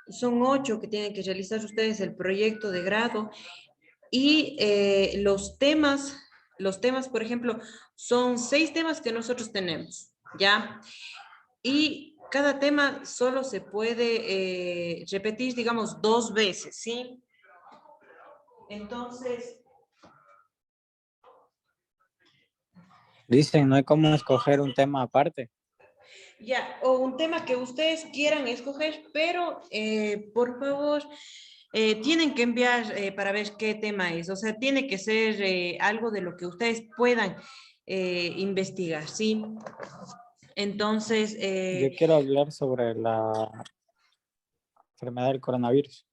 son 8 que tienen que realizar ustedes el proyecto de grado y los temas, por ejemplo, son 6 temas que nosotros tenemos, ¿ya? Y cada tema solo se puede repetir, digamos, 2 veces, ¿sí? Entonces, Dicen, no hay como escoger un tema aparte. ya, o un tema que ustedes quieran escoger, pero por favor, tienen que enviar para ver qué tema es. O sea, tiene que ser algo de lo que ustedes puedan investigar, ¿sí? Entonces, Yo quiero hablar sobre la enfermedad del coronavirus.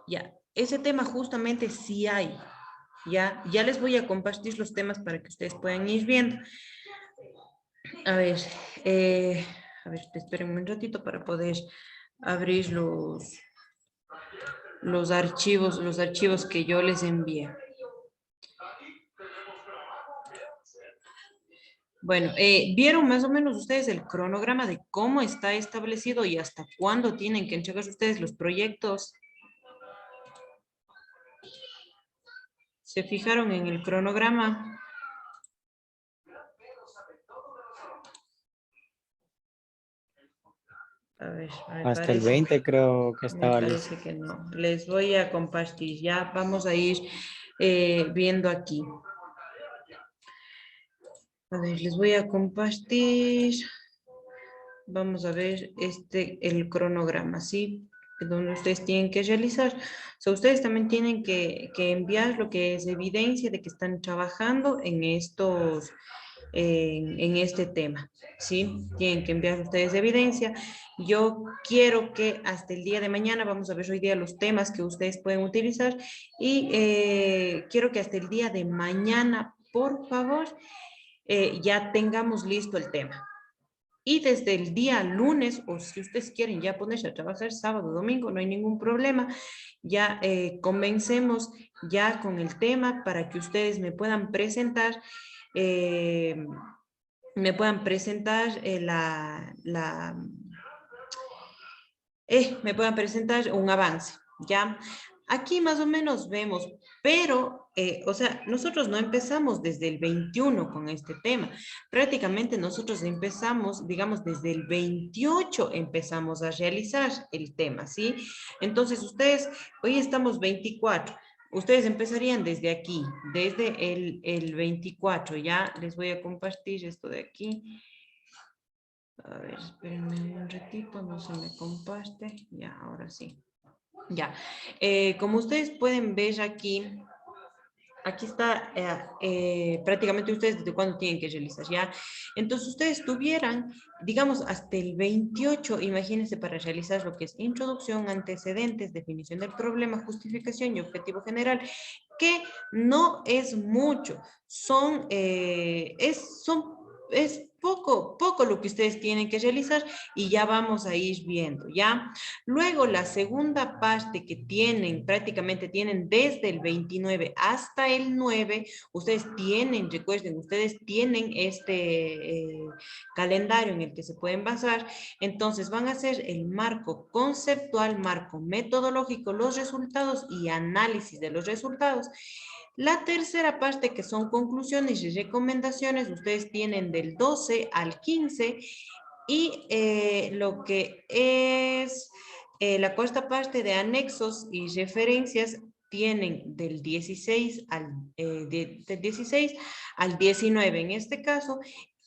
ya, ese tema justamente sí hay. Ya les voy a compartir los temas para que ustedes puedan ir viendo. A ver, eh, espérenme un ratito para poder abrir los archivos que yo les envié. Bueno, ¿vieron más o menos ustedes el cronograma de cómo está establecido y hasta cuándo tienen que entregar ustedes los proyectos? ¿Se fijaron en el cronograma? A ver, Hasta el 20 creo que me estaba listo. parece que no. Les voy a compartir, ya vamos a ir viendo aquí. A ver, les voy a compartir. Vamos a ver el cronograma, ¿sí? Donde ustedes tienen que realizar. O sea, ustedes también tienen que enviar lo que es evidencia de que están trabajando en en este tema, ¿sí? Tienen que enviar ustedes evidencia. Yo quiero que hasta el día de mañana, vamos a ver hoy día los temas que ustedes pueden utilizar y quiero que hasta el día de mañana, por favor, ya tengamos listo el tema. Y desde el día lunes, o si ustedes quieren ya ponerse a trabajar sábado, domingo, no hay ningún problema. Ya comencemos ya con el tema para que ustedes me puedan presentar, eh, me puedan presentar un avance, ¿ya? Aquí más o menos vemos, pero, o sea, nosotros no empezamos desde el 21 con este tema. Prácticamente nosotros empezamos, digamos, desde el 28 empezamos a realizar el tema, ¿sí? Entonces, ustedes, hoy estamos 24. Ustedes empezarían desde aquí, desde el 24, ¿ya? Les voy a compartir esto de aquí. A ver, espérenme un ratito, no se me comparte. Ya, ahora sí. Ya. Como ustedes pueden ver aquí, aquí está prácticamente ustedes desde cuándo tienen que realizar, ¿ya? Entonces ustedes tuvieran, digamos, hasta el 28, imagínense, para realizar lo que es introducción, antecedentes, definición del problema, justificación y objetivo general, que no es mucho, es poco lo que ustedes tienen que realizar y ya vamos a ir viendo, ¿ya? Luego, la segunda parte que prácticamente tienen desde el 29 hasta el 9, ustedes tienen, recuerden, ustedes tienen calendario en el que se pueden basar, entonces van a hacer el marco conceptual, marco metodológico, los resultados y análisis de los resultados. La tercera parte, que son conclusiones y recomendaciones, ustedes tienen del 12 al 15 y lo que es la cuarta parte de anexos y referencias tienen del 16 del 16 al 19 en este caso,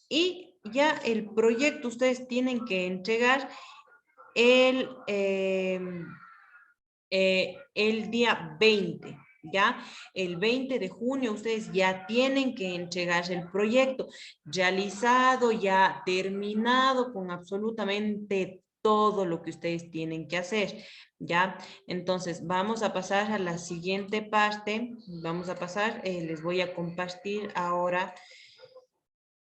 y ya el proyecto ustedes tienen que entregar el día 20, ¿ya? El 20 de junio ustedes ya tienen que entregar el proyecto realizado, ya terminado con absolutamente todo lo que ustedes tienen que hacer, ¿ya? Entonces, vamos a pasar a la siguiente parte. Vamos a pasar, les voy a compartir ahora.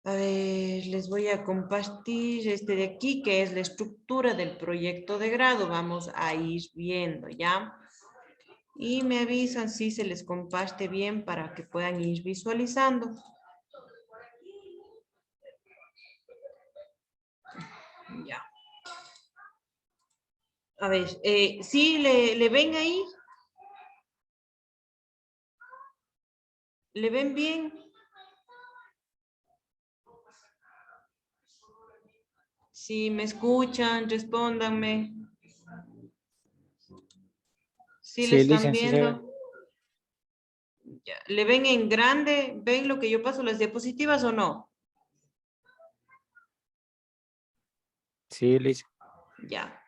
A ver, les voy a compartir este de aquí, que es la estructura del proyecto de grado. Vamos a ir viendo, ¿ya? Y me avisan si se les comparte bien para que puedan ir visualizando. Ya. A ver, ¿sí le ven ahí? ¿Le ven bien? Si me escuchan, respóndanme. ¿Sí le Sí, están Licen, sí se ve. viendo? Ya. ¿Le ven en grande? ¿Ven lo que yo paso las diapositivas o no? Sí, Licen. Ya,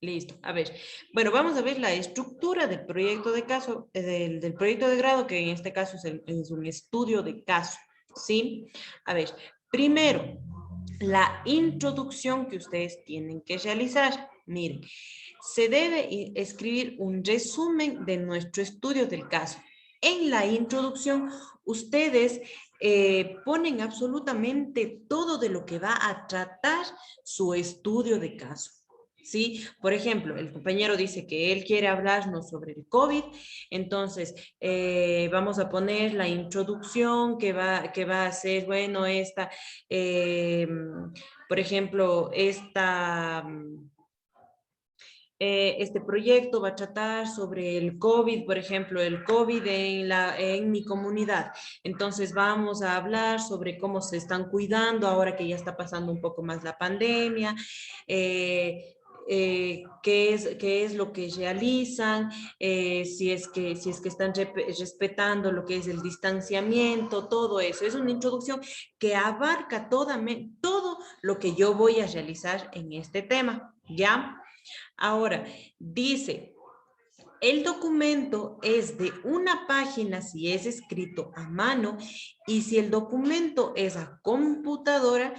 listo. A ver, bueno, vamos a ver la estructura del proyecto de caso, del proyecto de grado, que en este caso es un estudio de caso, ¿sí? A ver, primero, la introducción que ustedes tienen que realizar. Miren, se debe escribir un resumen de nuestro estudio del caso. En la introducción, ustedes ponen absolutamente todo de lo que va a tratar su estudio de caso. ¿Sí? Por ejemplo, el compañero dice que él quiere hablarnos sobre el COVID, entonces vamos a poner la introducción que va a ser, bueno, eh, por ejemplo, este proyecto va a tratar sobre el COVID, por ejemplo, el COVID en mi comunidad. Entonces vamos a hablar sobre cómo se están cuidando ahora que ya está pasando un poco más la pandemia, qué es lo que realizan, si es que están respetando lo que es el distanciamiento, todo eso. Es una introducción que abarca todo lo que yo voy a realizar en este tema, ¿ya? Ahora, dice, el documento es de una página si es escrito a mano y si el documento es a computadora,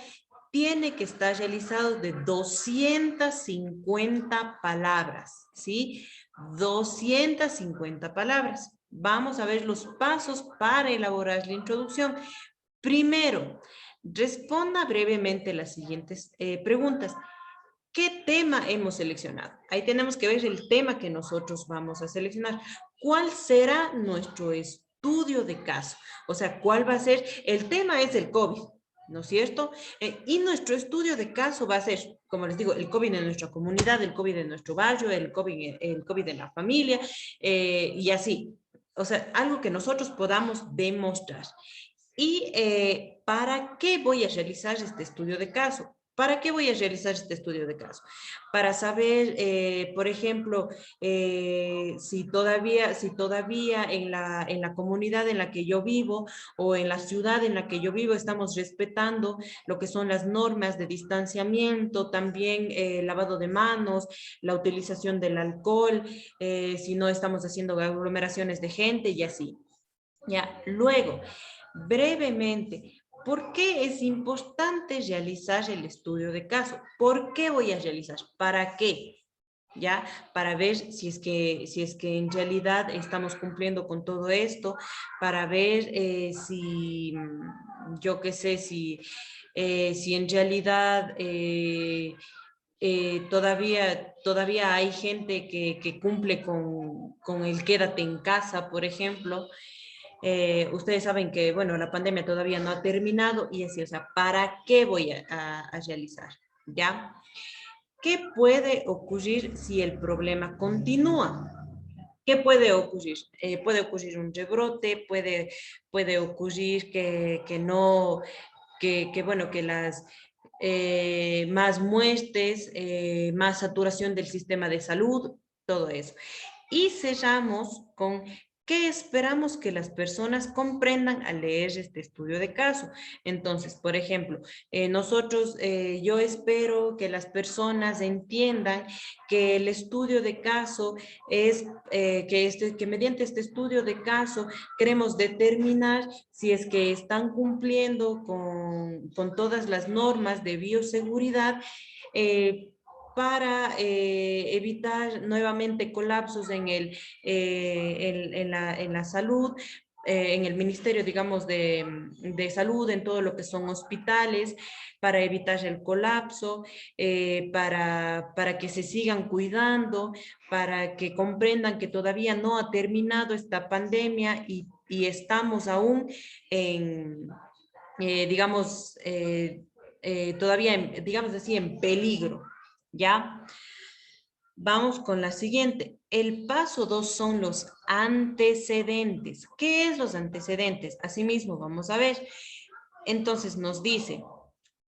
tiene que estar realizado de 250 palabras, ¿sí? 250 palabras. Vamos a ver los pasos para elaborar la introducción. Primero, responda brevemente las siguientes preguntas. ¿Qué tema hemos seleccionado? Ahí tenemos que ver el tema que nosotros vamos a seleccionar. ¿Cuál será nuestro estudio de caso? O sea, ¿cuál va a ser? El tema es el COVID, ¿no es cierto? Y nuestro estudio de caso va a ser, como les digo, el COVID en nuestra comunidad, el COVID en nuestro barrio, el COVID en la familia, y así. O sea, algo que nosotros podamos demostrar. ¿Y para qué voy a realizar este estudio de caso? ¿Para qué voy a realizar este estudio de caso? Para saber, por ejemplo, si todavía en la comunidad en la que yo vivo o en la ciudad en la que yo vivo estamos respetando lo que son las normas de distanciamiento, también lavado de manos, la utilización del alcohol, si no estamos haciendo aglomeraciones de gente y así. Ya, luego, brevemente, ¿por qué es importante realizar el estudio de caso? ¿Por qué voy a realizar? ¿Para qué? ¿Ya? Para ver si es que en realidad estamos cumpliendo con todo esto, para ver si, yo qué sé, si en realidad todavía hay gente que cumple con el quédate en casa, por ejemplo. Ustedes saben que, bueno, la pandemia todavía no ha terminado y así, o sea, ¿para qué voy a realizar? ¿Ya? ¿Qué puede ocurrir si el problema continúa? ¿Qué puede ocurrir? Puede ocurrir un rebrote, puede ocurrir que no, bueno, que las más muertes, más saturación del sistema de salud, todo eso. Y cerramos con qué esperamos que las personas comprendan al leer este estudio de caso. Entonces, por ejemplo, yo espero que las personas entiendan que el estudio de caso es que mediante este estudio de caso queremos determinar si es que están cumpliendo con todas las normas de bioseguridad para evitar nuevamente colapsos en la salud, en el Ministerio, digamos, de Salud, en todo lo que son hospitales, para evitar el colapso, para que se sigan cuidando, para que comprendan que todavía no ha terminado esta pandemia y estamos aún en, digamos, todavía, digamos así, en peligro, ¿ya? Vamos con la siguiente. El paso 2 son los antecedentes. ¿Qué es los antecedentes? Asimismo, vamos a ver. Entonces nos dice,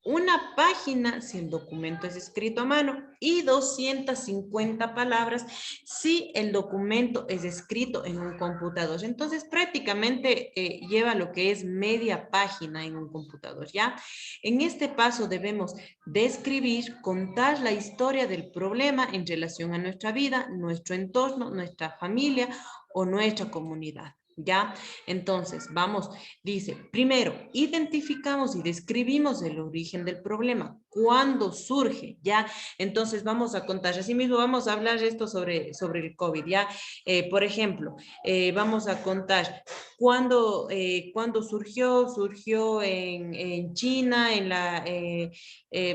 una página si el documento es escrito a mano y 250 palabras si el documento es escrito en un computador. Entonces prácticamente lleva lo que es media página en un computador, ¿ya? En este paso debemos describir, contar la historia del problema en relación a nuestra vida, nuestro entorno, nuestra familia o nuestra comunidad. ¿Ya? Entonces, vamos, dice, primero, identificamos y describimos el origen del problema, cuándo surge, ¿ya? Entonces, vamos a contar, así mismo vamos a hablar esto sobre el COVID, ¿ya? Por ejemplo, vamos a contar cuándo surgió en China,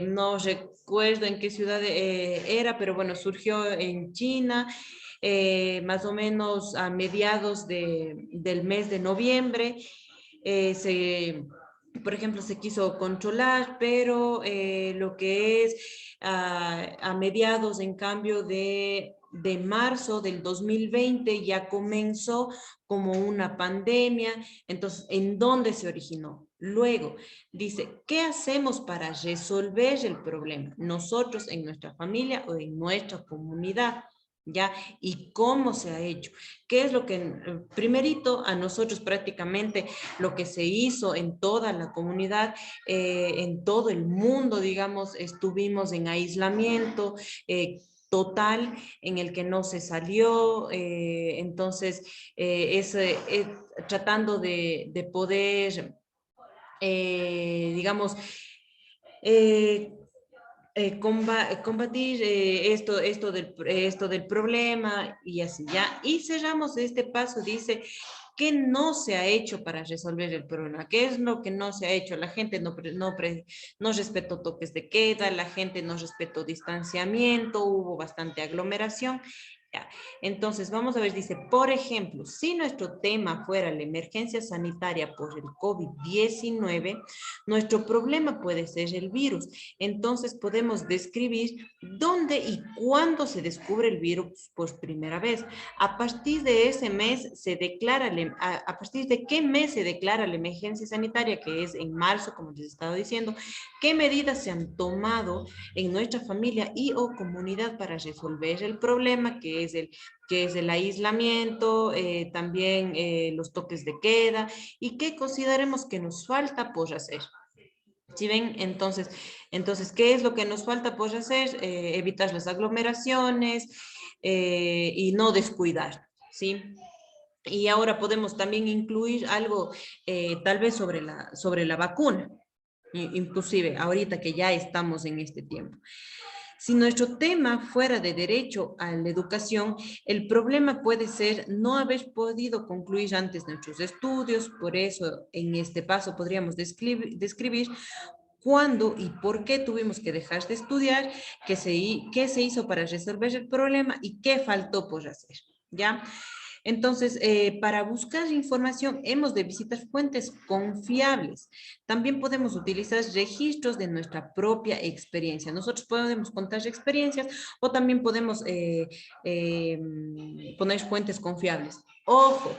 no recuerdo en qué ciudad era, pero bueno, surgió en China, más o menos a mediados del mes de noviembre. Por ejemplo, se quiso controlar, pero lo que es a mediados, en cambio, de marzo del 2020 ya comenzó como una pandemia. Entonces, ¿en dónde se originó? Luego, dice, ¿qué hacemos para resolver el problema? Nosotros en nuestra familia o en nuestra comunidad. ¿Ya? ¿Y cómo se ha hecho? ¿Qué es lo que, primerito, a nosotros prácticamente lo que se hizo en toda la comunidad, en todo el mundo, digamos, estuvimos en aislamiento total en el que no se salió, entonces tratando de poder, digamos, eh, combatir esto del problema y así, ¿ya? Y cerramos este paso, dice, ¿qué no se ha hecho para resolver el problema? ¿Qué es lo que no se ha hecho? La gente no respetó toques de queda, la gente no respetó distanciamiento, hubo bastante aglomeración. Ya. Entonces, vamos a ver, dice, por ejemplo, si nuestro tema fuera la emergencia sanitaria por el COVID-19, nuestro problema puede ser el virus. Entonces, podemos describir dónde y cuándo se descubre el virus por primera vez. A partir de ese mes se declara, a partir de qué mes se declara la emergencia sanitaria, que es en marzo, como les estaba diciendo, qué medidas se han tomado en nuestra familia y o comunidad para resolver el problema, que es el aislamiento, también los toques de queda, y qué consideremos que nos falta por hacer. ¿Sí ven? Entonces, ¿qué es lo que nos falta por hacer? Evitar las aglomeraciones y no descuidar, ¿sí? Y ahora podemos también incluir algo tal vez sobre la vacuna, inclusive ahorita que ya estamos en este tiempo. Si nuestro tema fuera de derecho a la educación, el problema puede ser no haber podido concluir antes nuestros estudios, por eso en este paso podríamos describir cuándo y por qué tuvimos que dejar de estudiar, qué se hizo para resolver el problema y qué faltó por hacer, ¿ya? Entonces, para buscar información hemos de visitar fuentes confiables. También podemos utilizar registros de nuestra propia experiencia. Nosotros podemos contar experiencias o también podemos poner fuentes confiables. Ojo,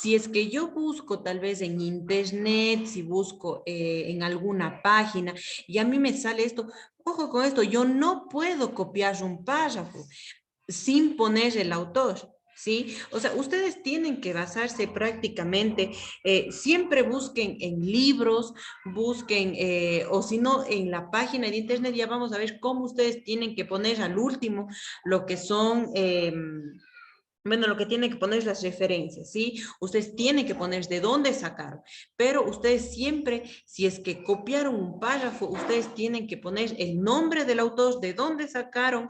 si es que yo busco tal vez en internet, si busco en alguna página y a mí me sale esto, ojo con esto, yo no puedo copiar un párrafo sin poner el autor. ¿Sí? O sea, ustedes tienen que basarse prácticamente, siempre busquen en libros, busquen, o si no, en la página de internet, ya vamos a ver cómo ustedes tienen que poner al último lo que son, bueno, lo que tienen que poner es las referencias, ¿sí? Ustedes tienen que poner de dónde sacaron, pero ustedes siempre, si es que copiaron un párrafo, ustedes tienen que poner el nombre del autor, de dónde sacaron,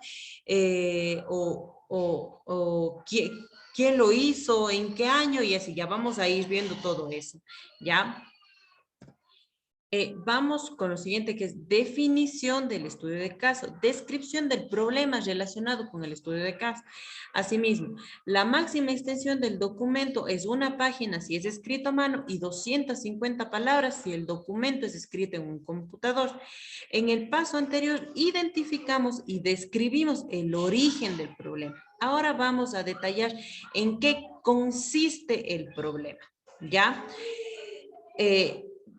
quién lo hizo, en qué año, y así, ya vamos a ir viendo todo eso, ¿ya? Vamos con lo siguiente, que es definición del estudio de caso, descripción del problema relacionado con el estudio de caso. Asimismo, la máxima extensión del documento es una página si es escrito a mano y 250 palabras si el documento es escrito en un computador. En el paso anterior, identificamos y describimos el origen del problema. Ahora vamos a detallar en qué consiste el problema, ¿ya?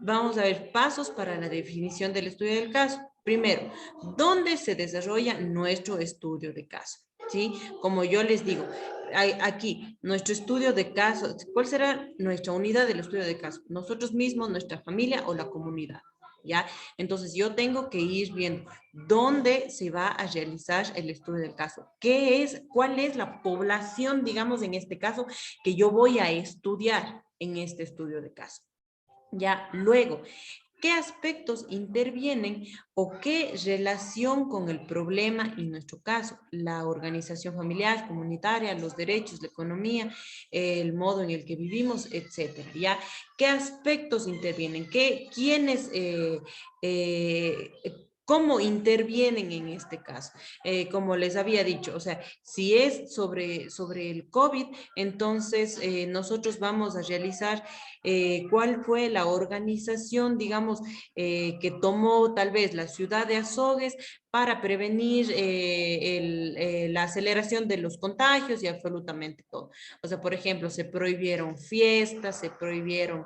Vamos a ver pasos para la definición del estudio del caso. Primero, ¿dónde se desarrolla nuestro estudio de caso? ¿Sí? Como yo les digo, aquí, nuestro estudio de caso, ¿cuál será nuestra unidad del estudio de caso? Nosotros mismos, nuestra familia o la comunidad, ¿ya? Entonces, yo tengo que ir viendo dónde se va a realizar el estudio del caso. ¿Cuál es la población, digamos, en este caso, que yo voy a estudiar en este estudio de caso? Ya, luego, ¿qué aspectos intervienen o qué relación con el problema en nuestro caso? La organización familiar, comunitaria, los derechos, la economía, el modo en el que vivimos, etcétera. ¿Ya? ¿Qué aspectos intervienen? ¿Quiénes, cómo intervienen en este caso? Como les había dicho, o sea, si es sobre el COVID, entonces nosotros vamos a realizar cuál fue la organización, digamos, que tomó tal vez la ciudad de Azogues para prevenir la aceleración de los contagios y absolutamente todo. O sea, por ejemplo, se prohibieron fiestas, se prohibieron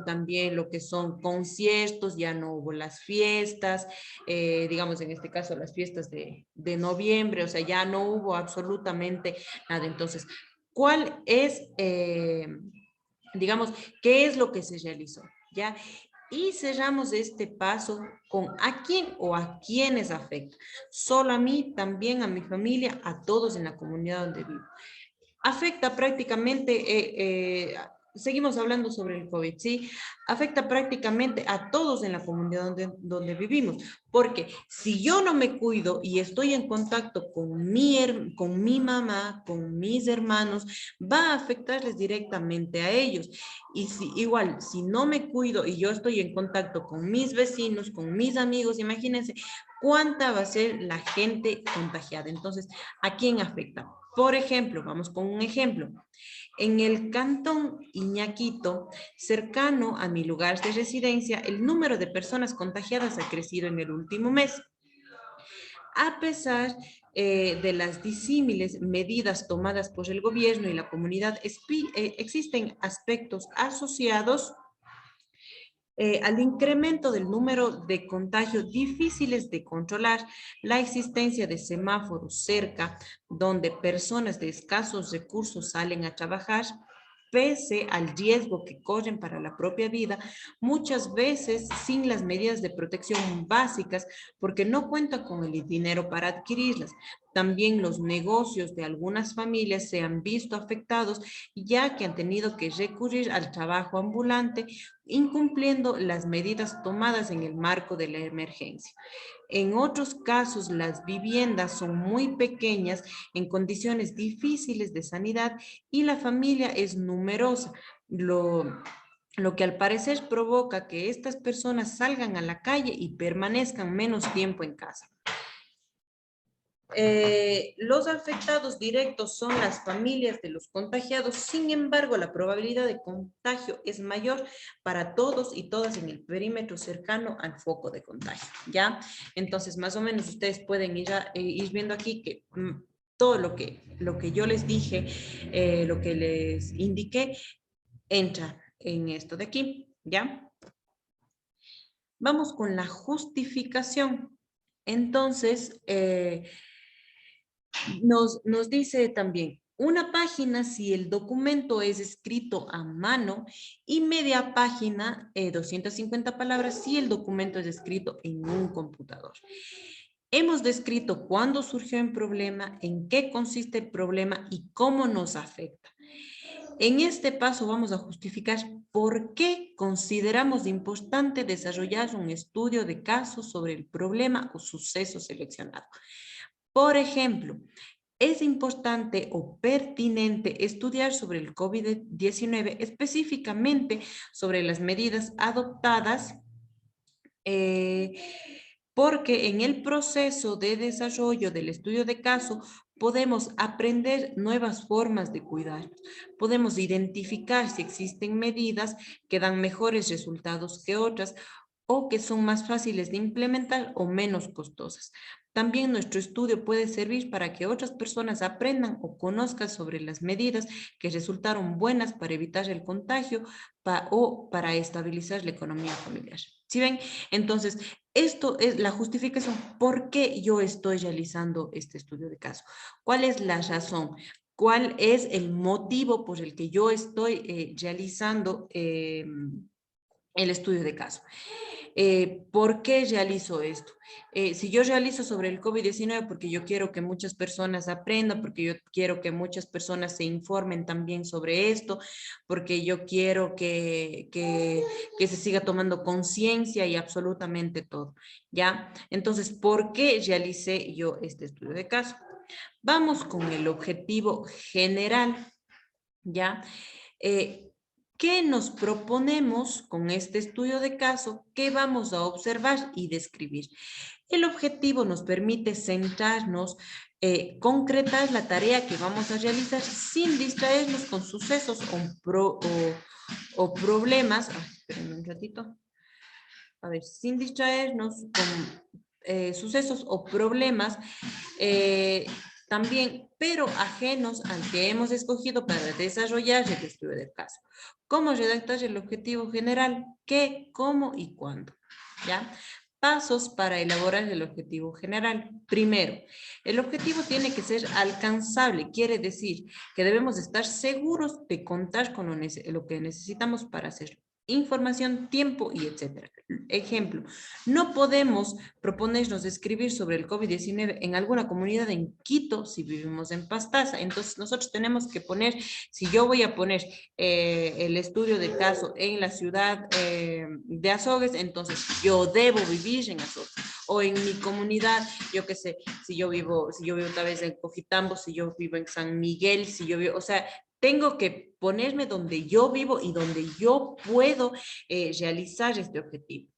también lo que son conciertos, ya no hubo las fiestas, digamos en este caso las fiestas de noviembre, o sea, ya no hubo absolutamente nada. Entonces, ¿cuál es digamos, qué es lo que se realizó? ¿Ya? Y cerramos este paso con a quién o a quiénes afecta. Solo a mí, también a mi familia, a todos en la comunidad donde vivo. Afecta prácticamente, seguimos hablando sobre el COVID, ¿sí? Afecta prácticamente a todos en la comunidad donde vivimos, porque si yo no me cuido y estoy en contacto con mi mamá, con mis hermanos, va a afectarles directamente a ellos. Y igual, si no me cuido y yo estoy en contacto con mis vecinos, con mis amigos, imagínense cuánta va a ser la gente contagiada. Entonces, ¿a quién afecta? Por ejemplo, vamos con un ejemplo. En el cantón Iñaquito, cercano a mi lugar de residencia, el número de personas contagiadas ha crecido en el último mes. A pesar de las disímiles medidas tomadas por el gobierno y la comunidad, existen aspectos asociados al incremento del número de contagios difíciles de controlar, la existencia de semáforos cerca donde personas de escasos recursos salen a trabajar, pese al riesgo que corren para la propia vida, muchas veces sin las medidas de protección básicas porque no cuentan con el dinero para adquirirlas. También los negocios de algunas familias se han visto afectados ya que han tenido que recurrir al trabajo ambulante incumpliendo las medidas tomadas en el marco de la emergencia. En otros casos, las viviendas son muy pequeñas, en condiciones difíciles de sanidad y la familia es numerosa, lo que al parecer provoca que estas personas salgan a la calle y permanezcan menos tiempo en casa. Los afectados directos son las familias de los contagiados, sin embargo, la probabilidad de contagio es mayor para todos y todas en el perímetro cercano al foco de contagio, ¿ya? Entonces, más o menos ustedes pueden ir viendo aquí que todo lo que yo les dije, lo que les indiqué, entra en esto de aquí, ¿ya? Vamos con la justificación. Entonces, nos dice también, una página si el documento es escrito a mano y media página, 250 palabras, si el documento es escrito en un computador. Hemos descrito cuándo surgió el problema, en qué consiste el problema y cómo nos afecta. En este paso vamos a justificar por qué consideramos importante desarrollar un estudio de caso sobre el problema o suceso seleccionado. Por ejemplo, es importante o pertinente estudiar sobre el COVID-19, específicamente sobre las medidas adoptadas, eh, porque en el proceso de desarrollo del estudio de caso podemos aprender nuevas formas de cuidar, podemos identificar si existen medidas que dan mejores resultados que otras o que son más fáciles de implementar o menos costosas. También nuestro estudio puede servir para que otras personas aprendan o conozcan sobre las medidas que resultaron buenas para evitar el contagio o para estabilizar la economía familiar. ¿Sí ven? Entonces, esto es la justificación por qué yo estoy realizando este estudio de caso. ¿Cuál es la razón? ¿Cuál es el motivo por el que yo estoy realizando el estudio de caso? ¿Por qué realizo esto? Si yo realizo sobre el COVID-19 porque yo quiero que muchas personas aprendan, porque yo quiero que muchas personas se informen también sobre esto, porque yo quiero que se siga tomando conciencia y absolutamente todo, ¿ya? Entonces, ¿por qué realicé yo este estudio de caso? Vamos con el objetivo general, ¿ya? ¿Qué nos proponemos con este estudio de caso? ¿Qué vamos a observar y describir? El objetivo nos permite centrarnos, concretar la tarea que vamos a realizar sin distraernos con sucesos o problemas. Ay, espérenme un ratito. A ver, sin distraernos con sucesos o problemas también, pero ajenos al que hemos escogido para desarrollar el estudio del caso. ¿Cómo redactar el objetivo general? ¿Qué, cómo y cuándo? ¿Ya? Pasos para elaborar el objetivo general. Primero, el objetivo tiene que ser alcanzable, quiere decir que debemos estar seguros de contar con lo que necesitamos para hacerlo. Información, tiempo y etcétera. Ejemplo, no podemos proponernos escribir sobre el COVID-19 en alguna comunidad en Quito si vivimos en Pastaza. Entonces nosotros tenemos que poner, si yo voy a poner el estudio de caso en la ciudad de Azogues, entonces yo debo vivir en Azogues. O en mi comunidad, yo qué sé, si yo vivo tal vez en Cojitambo, si yo vivo en San Miguel, si yo vivo, o sea, tengo que ponerme donde yo vivo y donde yo puedo realizar este objetivo.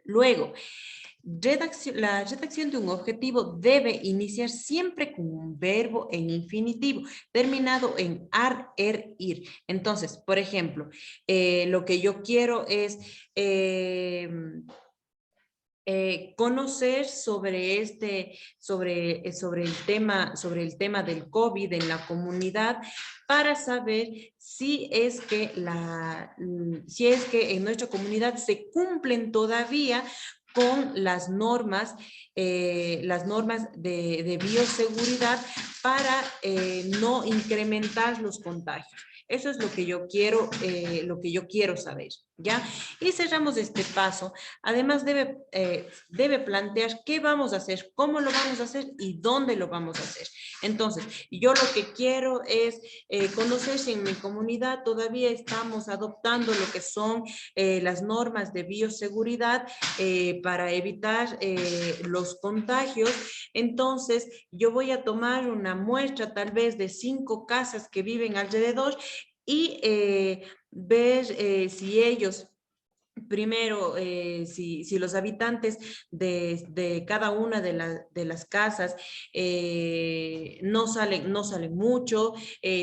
Luego, la redacción de un objetivo debe iniciar siempre con un verbo en infinitivo, terminado en ar, ir. Entonces, por ejemplo, lo que yo quiero es conocer sobre el tema del COVID en la comunidad para saber si es que en nuestra comunidad se cumplen todavía con las normas de bioseguridad para no incrementar los contagios. Eso es lo que yo quiero saber, ¿ya? Y cerramos este paso. Además, debe plantear qué vamos a hacer, cómo lo vamos a hacer y dónde lo vamos a hacer. Entonces, yo lo que quiero es conocer si en mi comunidad todavía estamos adoptando lo que son las normas de bioseguridad para evitar los contagios. Entonces, yo voy a tomar una muestra tal vez de 5 casas que viven alrededor y ver si ellos primero, si los habitantes de cada una de las casas no salen mucho,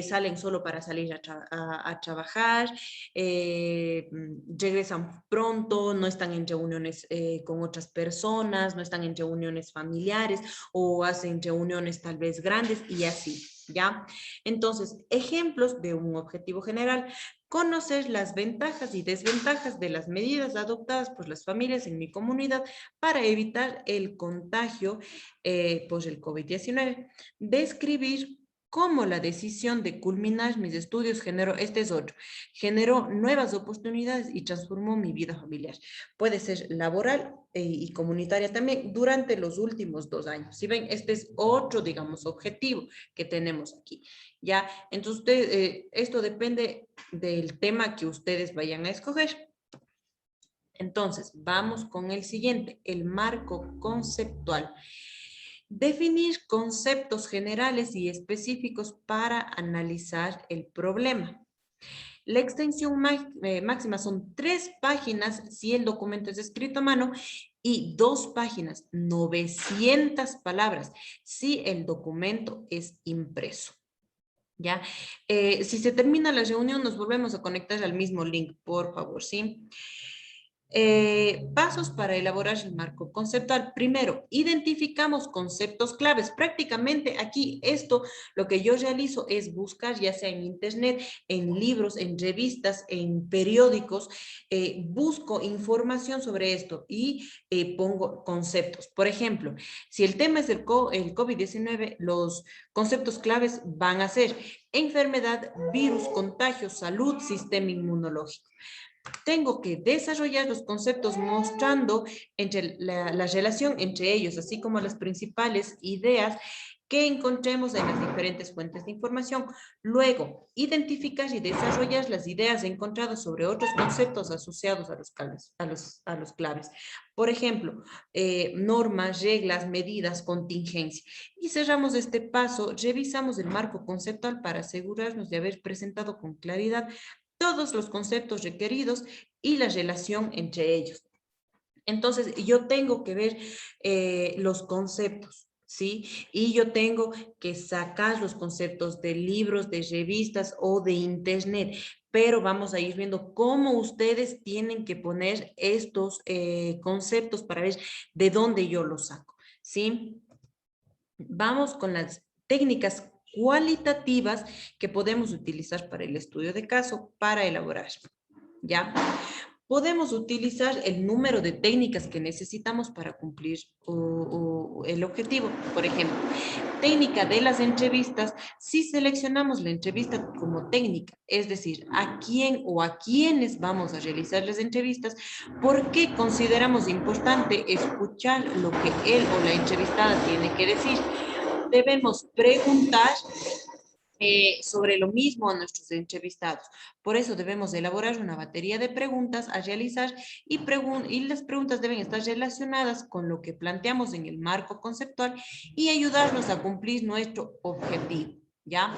salen solo para salir a trabajar, regresan pronto, no están en reuniones con otras personas, no están en reuniones familiares o hacen reuniones tal vez grandes y así, ¿ya? Entonces, ejemplos de un objetivo general. Conocer las ventajas y desventajas de las medidas adoptadas por las familias en mi comunidad para evitar el contagio por el COVID-19. Describir cómo la decisión de culminar mis estudios generó nuevas oportunidades y transformó mi vida familiar. Puede ser laboral y comunitaria también durante los últimos 2 años. Si ven, este es otro, digamos, objetivo que tenemos aquí. ¿Ya? Entonces, esto depende del tema que ustedes vayan a escoger. Entonces, vamos con el siguiente, el marco conceptual. Definir conceptos generales y específicos para analizar el problema. La extensión máxima son 3 páginas si el documento es escrito a mano y 2 páginas, 900 palabras, si el documento es impreso. ¿Ya? Si se termina la reunión, nos volvemos a conectar al mismo link, por favor, ¿sí? Pasos para elaborar el marco conceptual. Primero, identificamos conceptos claves. Prácticamente aquí esto, lo que yo realizo es buscar ya sea en internet, en libros, en revistas, en periódicos, busco información sobre esto y pongo conceptos. Por ejemplo, si el tema es el COVID-19, los conceptos claves van a ser enfermedad, virus, contagio, salud, sistema inmunológico. Tengo que desarrollar los conceptos mostrando la relación entre ellos, así como las principales ideas que encontremos en las diferentes fuentes de información. Luego, identificar y desarrollar las ideas encontradas sobre otros conceptos asociados a los claves. Por ejemplo, normas, reglas, medidas, contingencia. Y cerramos este paso, revisamos el marco conceptual para asegurarnos de haber presentado con claridad todos los conceptos requeridos y la relación entre ellos. Entonces, yo tengo que ver los conceptos, ¿sí? Y yo tengo que sacar los conceptos de libros, de revistas o de internet, pero vamos a ir viendo cómo ustedes tienen que poner estos conceptos para ver de dónde yo los saco, ¿sí? Vamos con las técnicas cualitativas que podemos utilizar para el estudio de caso, para elaborar, ¿ya? Podemos utilizar el número de técnicas que necesitamos para cumplir el objetivo. Por ejemplo, técnica de las entrevistas, si seleccionamos la entrevista como técnica, es decir, a quién o a quiénes vamos a realizar las entrevistas, ¿por qué consideramos importante escuchar lo que él o la entrevistada tiene que decir? Debemos preguntar sobre lo mismo a nuestros entrevistados. Por eso debemos elaborar una batería de preguntas a realizar y las preguntas deben estar relacionadas con lo que planteamos en el marco conceptual y ayudarnos a cumplir nuestro objetivo, ¿ya?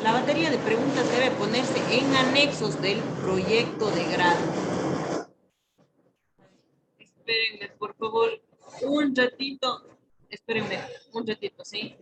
La batería de preguntas debe ponerse en anexos del proyecto de grado. Espérenme, por favor, un ratito. Espérenme, un ratito, ¿sí?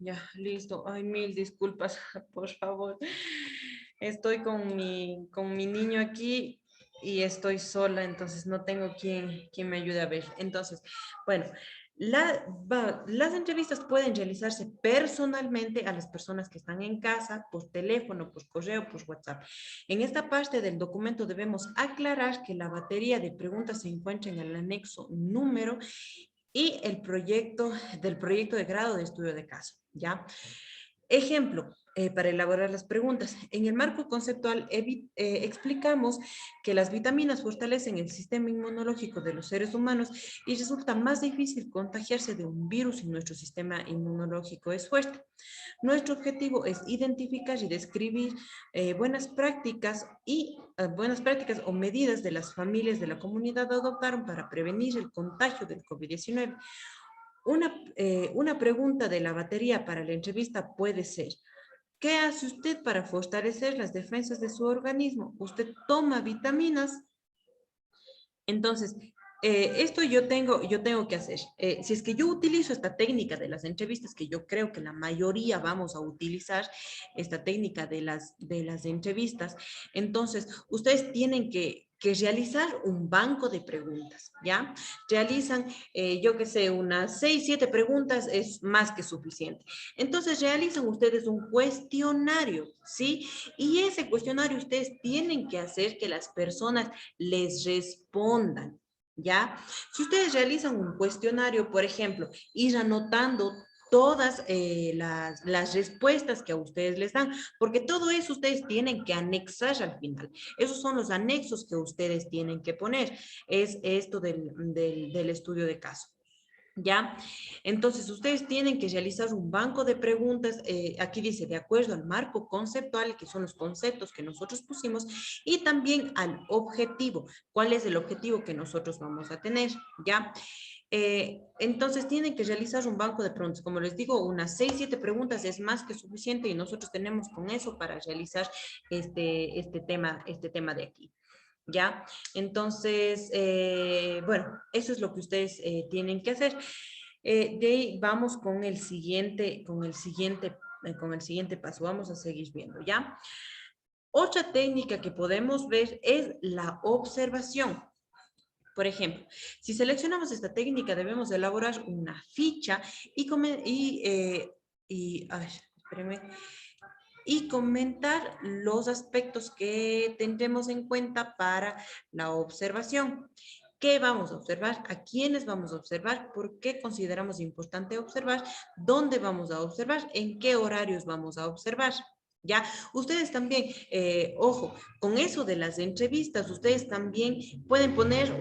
Ya, listo. Ay, mil disculpas, por favor. Estoy con mi niño aquí y estoy sola, entonces no tengo quien me ayude a ver. Entonces, bueno, las entrevistas pueden realizarse personalmente a las personas que están en casa, por teléfono, por correo, por WhatsApp. En esta parte del documento debemos aclarar que la batería de preguntas se encuentra en el anexo número y el proyecto de grado de estudio de caso, ¿ya? Ejemplo, para elaborar las preguntas. En el marco conceptual explicamos que las vitaminas fortalecen el sistema inmunológico de los seres humanos y resulta más difícil contagiarse de un virus si nuestro sistema inmunológico es fuerte. Nuestro objetivo es identificar y describir buenas prácticas o medidas de las familias de la comunidad adoptaron para prevenir el contagio del COVID-19. Una pregunta de la batería para la entrevista puede ser: ¿qué hace usted para fortalecer las defensas de su organismo? ¿Usted toma vitaminas? Entonces, esto yo tengo que hacer. Si es que yo utilizo esta técnica de las entrevistas, que yo creo que la mayoría vamos a utilizar esta técnica de las entrevistas, entonces ustedes tienen que realizar un banco de preguntas, ¿ya? Realizan, yo qué sé, unas 6, 7 preguntas es más que suficiente. Entonces realizan ustedes un cuestionario, ¿sí? Y ese cuestionario ustedes tienen que hacer que las personas les respondan. ¿Ya? Si ustedes realizan un cuestionario, por ejemplo, ir anotando todas las respuestas que a ustedes les dan, porque todo eso ustedes tienen que anexar al final. Esos son los anexos que ustedes tienen que poner. Es esto del estudio de caso. ¿Ya? Entonces, ustedes tienen que realizar un banco de preguntas, aquí dice, de acuerdo al marco conceptual, que son los conceptos que nosotros pusimos, y también al objetivo, cuál es el objetivo que nosotros vamos a tener, ¿ya? Entonces, tienen que realizar un banco de preguntas. Como les digo, unas 6, 7 preguntas es más que suficiente y nosotros tenemos con eso para realizar este tema de aquí. ¿Ya? Entonces, bueno, eso es lo que ustedes tienen que hacer. De ahí vamos con el siguiente paso. Vamos a seguir viendo, ¿ya? Otra técnica que podemos ver es la observación. Por ejemplo, si seleccionamos esta técnica, debemos elaborar una ficha a ver, espérenme, y comentar los aspectos que tendremos en cuenta para la observación. ¿Qué vamos a observar? ¿A quiénes vamos a observar? ¿Por qué consideramos importante observar? ¿Dónde vamos a observar? ¿En qué horarios vamos a observar? ¿Ya? Ustedes también, ojo, con eso de las entrevistas, ustedes también pueden poner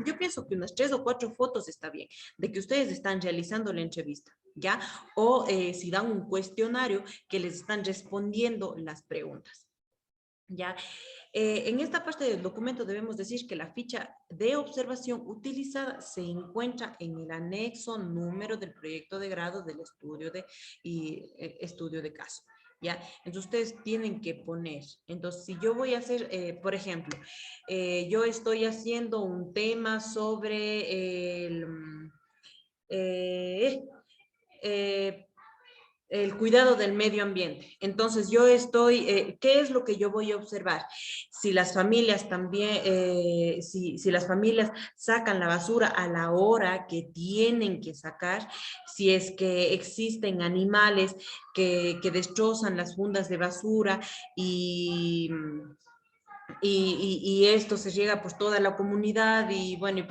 yo pienso que unas 3 o 4 fotos está bien, de que ustedes están realizando la entrevista, ¿ya? O si dan un cuestionario que les están respondiendo las preguntas, ¿ya? En esta parte del documento debemos decir que la ficha de observación utilizada se encuentra en el anexo número del proyecto de grado del estudio de caso. ¿Ya? Entonces ustedes tienen que poner, entonces si yo voy a hacer, por ejemplo, yo estoy haciendo un tema sobre eh, eh, el cuidado del medio ambiente. Entonces yo ¿qué es lo que yo voy a observar? Si las familias también, si las familias sacan la basura a la hora que tienen que sacar, si es que existen animales que destrozan las fundas de basura y esto se llega pues toda la comunidad y bueno,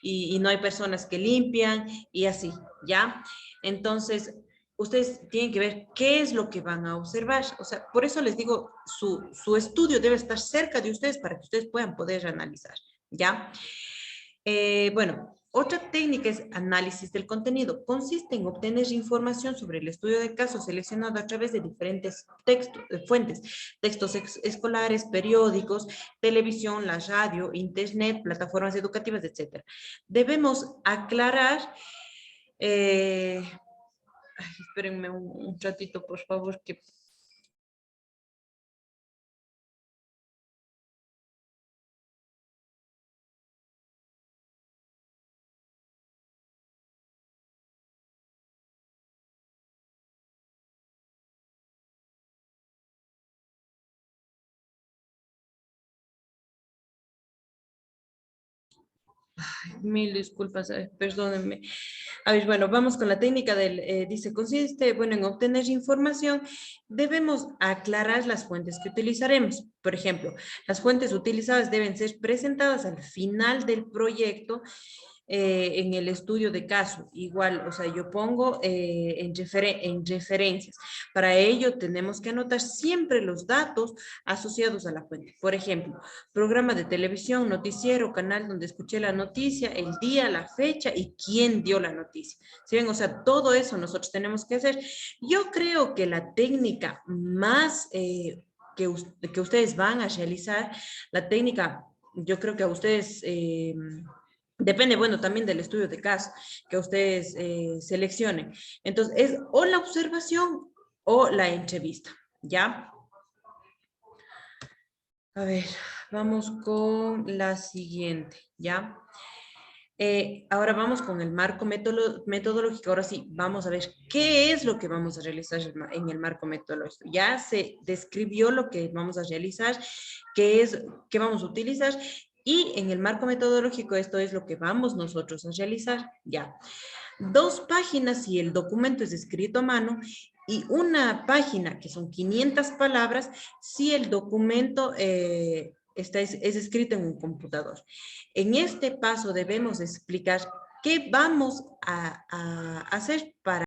y no hay personas que limpian y así, ¿ya? Entonces, ustedes tienen que ver qué es lo que van a observar. O sea, por eso les digo, su estudio debe estar cerca de ustedes para que ustedes puedan poder analizar, ¿ya? Bueno, otra técnica es análisis del contenido. Consiste en obtener información sobre el estudio de caso seleccionado a través de diferentes fuentes, textos escolares, periódicos, televisión, la radio, internet, plataformas educativas, etc. Debemos aclarar, espérenme un ratito, por favor, que mil disculpas, perdónenme. A ver, bueno, vamos con la técnica dice, consiste, bueno, en obtener información, debemos aclarar las fuentes que utilizaremos. Por ejemplo, las fuentes utilizadas deben ser presentadas al final del proyecto en el estudio de caso. Igual, o sea, yo pongo en referencias. Para ello tenemos que anotar siempre los datos asociados a la fuente. Por ejemplo, programa de televisión, noticiero, canal donde escuché la noticia, el día, la fecha y quién dio la noticia. ¿Sí ven? O sea, todo eso nosotros tenemos que hacer. Yo creo que la técnica más que ustedes van a realizar, la técnica, yo creo que a ustedes... depende, bueno, también del estudio de caso que ustedes seleccionen. Entonces, es o la observación o la entrevista, ¿ya? A ver, vamos con la siguiente, ¿ya? Ahora vamos con el marco metodológico. Ahora sí, vamos a ver qué es lo que vamos a realizar en el marco metodológico. Ya se describió lo que vamos a realizar, qué vamos a utilizar, y en el marco metodológico esto es lo que vamos nosotros a realizar. Ya, 2 páginas si el documento es escrito a mano y una página, que son 500 palabras, si el documento es escrito en un computador. En este paso debemos explicar qué vamos a hacer para